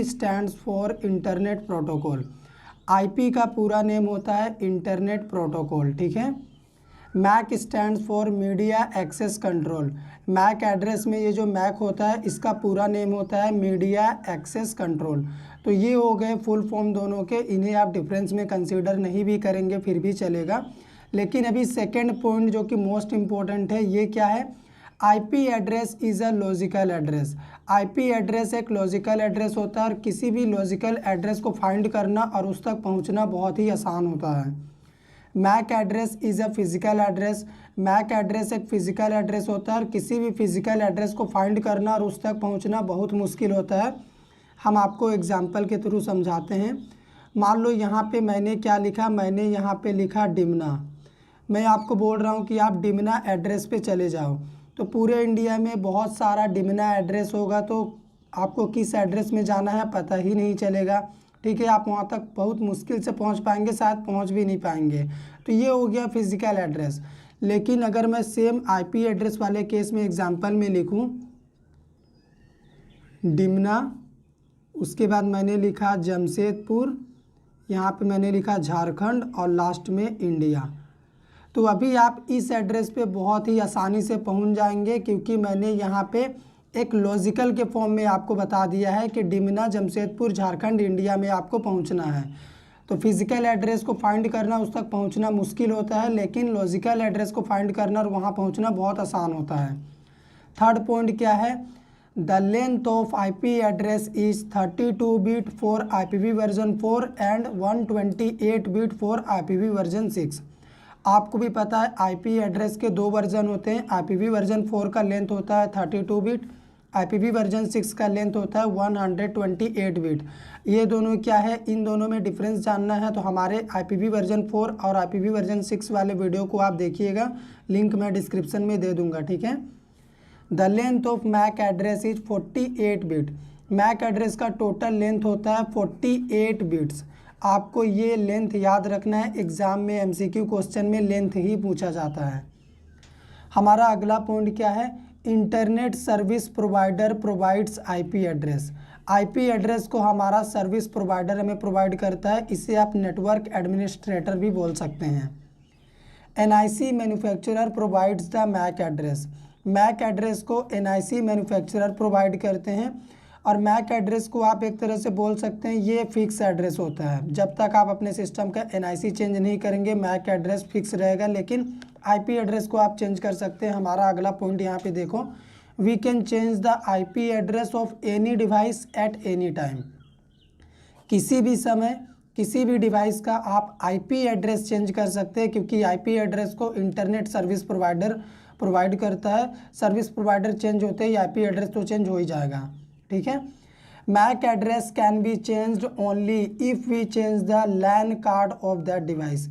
Stands for internet protocol. IP का पूरा name होता है इंटरनेट प्रोटोकॉल, ठीक है। MAC stands for media access control. MAC address में ये जो मैक होता है इसका पूरा नेम होता है मीडिया एक्सेस कंट्रोल। तो ये हो गए फुल फॉर्म दोनों के, इन्हें आप डिफरेंस में कंसीडर नहीं भी करेंगे फिर भी चलेगा। लेकिन अभी सेकेंड पॉइंट जो कि मोस्ट इम्पोर्टेंट है, ये क्या है? IP address is a logical address. IP address एक लॉजिकल एड्रेस होता है और किसी भी लॉजिकल एड्रेस को फाइंड करना और उस तक पहुंचना बहुत ही आसान होता है। MAC address is a physical address. MAC address एक फिजिकल एड्रेस होता है और किसी भी फिजिकल एड्रेस को फाइंड करना और उस तक पहुंचना बहुत मुश्किल होता है। हम आपको एग्जाम्पल के थ्रू समझाते हैं। मान लो यहाँ पे मैंने क्या लिखा, मैंने यहाँ पे लिखा डिमना। मैं आपको बोल रहा हूँ कि आप डिमना एड्रेस पे चले जाओ, तो पूरे इंडिया में बहुत सारा डिमना एड्रेस होगा, तो आपको किस एड्रेस में जाना है पता ही नहीं चलेगा, ठीक है। आप वहाँ तक बहुत मुश्किल से पहुँच पाएंगे, शायद पहुँच भी नहीं पाएंगे। तो ये हो गया फिजिकल एड्रेस। लेकिन अगर मैं सेम आईपी एड्रेस वाले केस में एग्जांपल में लिखूँ डिमना, उसके बाद मैंने लिखा जमशेदपुर, यहाँ पे मैंने लिखा झारखंड और लास्ट में इंडिया, तो अभी आप इस एड्रेस पे बहुत ही आसानी से पहुंच जाएंगे, क्योंकि मैंने यहाँ पे एक लॉजिकल के फॉर्म में आपको बता दिया है कि डिमना जमशेदपुर झारखंड इंडिया में आपको पहुंचना है। तो फिजिकल एड्रेस को फाइंड करना, उस तक पहुंचना मुश्किल होता है, लेकिन लॉजिकल एड्रेस को फाइंड करना और वहाँ पहुँचना बहुत आसान होता है। थर्ड पॉइंट क्या है? The length of IP address is 32 bit for IPv version 4 and 128 bit for IPv version 6। आपको भी पता है आईपी एड्रेस के दो वर्जन होते हैं। IPv वर्जन 4 का लेंथ होता है 32 बिट, IPv वर्जन 6 का लेंथ होता है 128 बिट। ये दोनों क्या है, इन दोनों में डिफरेंस जानना है तो हमारे IPv वर्जन 4 और IPv वर्जन 6 वाले वीडियो को आप देखिएगा, लिंक मैं डिस्क्रिप्शन में दे दूंगा, ठीक है। The length of MAC address is 48 bit. MAC address का टोटल लेंथ होता है 48 बिट्स। आपको ये लेंथ याद रखना है, एग्जाम में MCQ क्वेश्चन में लेंथ ही पूछा जाता है। हमारा अगला पॉइंट क्या है? Internet service provider provides IP address. IP address को हमारा सर्विस प्रोवाइडर हमें प्रोवाइड करता है, इसे आप नेटवर्क एडमिनिस्ट्रेटर भी बोल सकते हैं। NIC manufacturer provides the MAC address. MAC address को NIC मैन्युफैक्चरर प्रोवाइड करते हैं और मैक एड्रेस को आप एक तरह से बोल सकते हैं ये फिक्स एड्रेस होता है। जब तक आप अपने सिस्टम का NIC चेंज नहीं करेंगे मैक एड्रेस फिक्स रहेगा, लेकिन IP एड्रेस को आप चेंज कर सकते हैं। हमारा अगला पॉइंट यहाँ पे देखो, we can change the IP address of any device at any time. किसी भी समय किसी भी डिवाइस का आप IP एड्रेस चेंज कर सकते हैं, क्योंकि IP एड्रेस को इंटरनेट सर्विस प्रोवाइडर प्रोवाइड करता है। सर्विस प्रोवाइडर चेंज होते ही IP एड्रेस तो चेंज हो ही जाएगा, ठीक है। MAC address can be changed only if we change the LAN card of that device.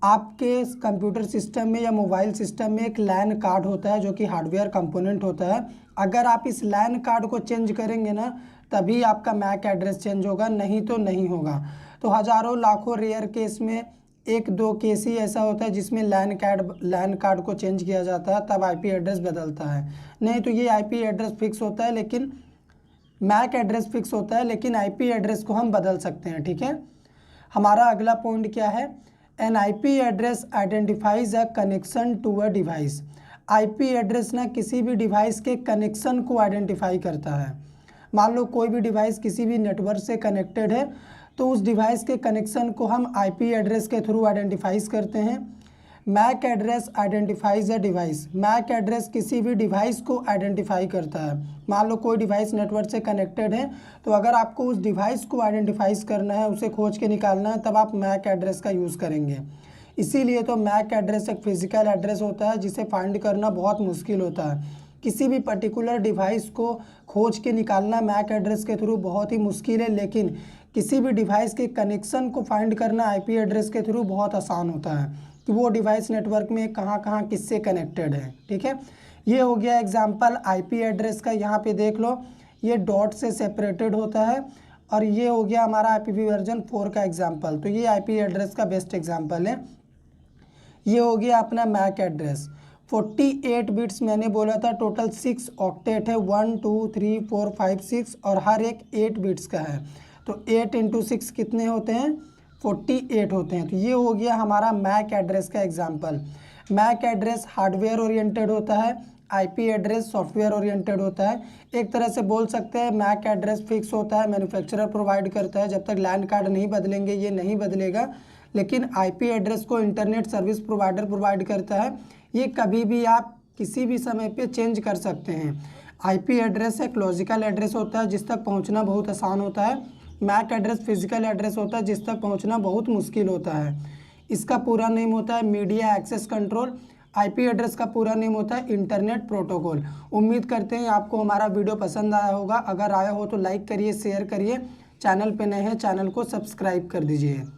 आपके कंप्यूटर सिस्टम में या मोबाइल सिस्टम में एक लैन कार्ड होता है जो कि हार्डवेयर कंपोनेंट होता है। अगर आप इस लैन कार्ड को चेंज करेंगे ना तभी आपका मैक एड्रेस चेंज होगा, नहीं तो नहीं होगा। तो हज़ारों लाखों रेयर केस में एक दो केस ही ऐसा होता है जिसमें लैन कार्ड को चेंज किया जाता है, तब IP एड्रेस बदलता है। नहीं तो ये IP एड्रेस फिक्स होता है, लेकिन मैक एड्रेस फिक्स होता है, लेकिन IP एड्रेस को हम बदल सकते हैं, ठीक है। हमारा अगला पॉइंट क्या है? An IP address identifies a connection to a device. IP address ना किसी भी डिवाइस के कनेक्शन को आइडेंटिफाई करता है। मान लो कोई भी डिवाइस किसी भी नेटवर्क से कनेक्टेड है, तो उस डिवाइस के कनेक्शन को हम IP एड्रेस के थ्रू आइडेंटिफाइज करते हैं। MAC address identifies a device. MAC address किसी भी डिवाइस को आइडेंटिफाई करता है। मान लो कोई डिवाइस नेटवर्क से कनेक्टेड है, तो अगर आपको उस डिवाइस को आइडेंटिफाइज करना है, उसे खोज के निकालना है, तब आप मैक एड्रेस का यूज़ करेंगे। इसीलिए तो मैक एड्रेस एक फिजिकल एड्रेस होता है जिसे फाइंड करना बहुत मुश्किल होता है। किसी भी पर्टिकुलर डिवाइस को खोज के निकालना मैक एड्रेस के थ्रू बहुत ही मुश्किल है, लेकिन किसी भी डिवाइस के कनेक्शन को फाइंड करना IP एड्रेस के थ्रू बहुत आसान होता है कि वो डिवाइस नेटवर्क में कहाँ कहाँ किससे कनेक्टेड है, ठीक है। ये हो गया एग्जांपल IP एड्रेस का। यहाँ पे देख लो ये डॉट से सेपरेटेड होता है, और ये हो गया हमारा IPv वर्जन 4 का एग्जांपल। तो ये IP एड्रेस का बेस्ट एग्जांपल है। ये हो गया अपना मैक एड्रेस। 48 बिट्स मैंने बोला था, टोटल 6 ऑक्टेट है, 1 2 3 4 5 6 और हर एक 8 बिट्स का है। तो 8 इंटू 6 कितने होते हैं? 48 होते हैं। तो ये हो गया हमारा मैक एड्रेस का example. MAC address hardware oriented होता है, आईपी एड्रेस सॉफ्टवेयर ओरिएंटेड होता है। एक तरह से बोल सकते हैं मैक एड्रेस फिक्स होता है, मैन्युफैक्चरर प्रोवाइड करता है, जब तक लैंड कार्ड नहीं बदलेंगे ये नहीं बदलेगा। लेकिन आईपी एड्रेस को इंटरनेट सर्विस प्रोवाइडर प्रोवाइड करता है, ये कभी भी आप किसी भी समय पे चेंज कर सकते हैं। आईपी एड्रेस एक लॉजिकल एड्रेस होता है जिस तक पहुंचना बहुत आसान होता है। मैक एड्रेस फिजिकल एड्रेस होता है जिस तक पहुंचना बहुत मुश्किल होता है। इसका पूरा नेम होता है media access control. IP address का पूरा नेम होता है इंटरनेट प्रोटोकॉल। उम्मीद करते हैं आपको हमारा वीडियो पसंद आया होगा। अगर आया हो तो लाइक करिए, शेयर करिए। चैनल पे नए हैं, चैनल को सब्सक्राइब कर दीजिए।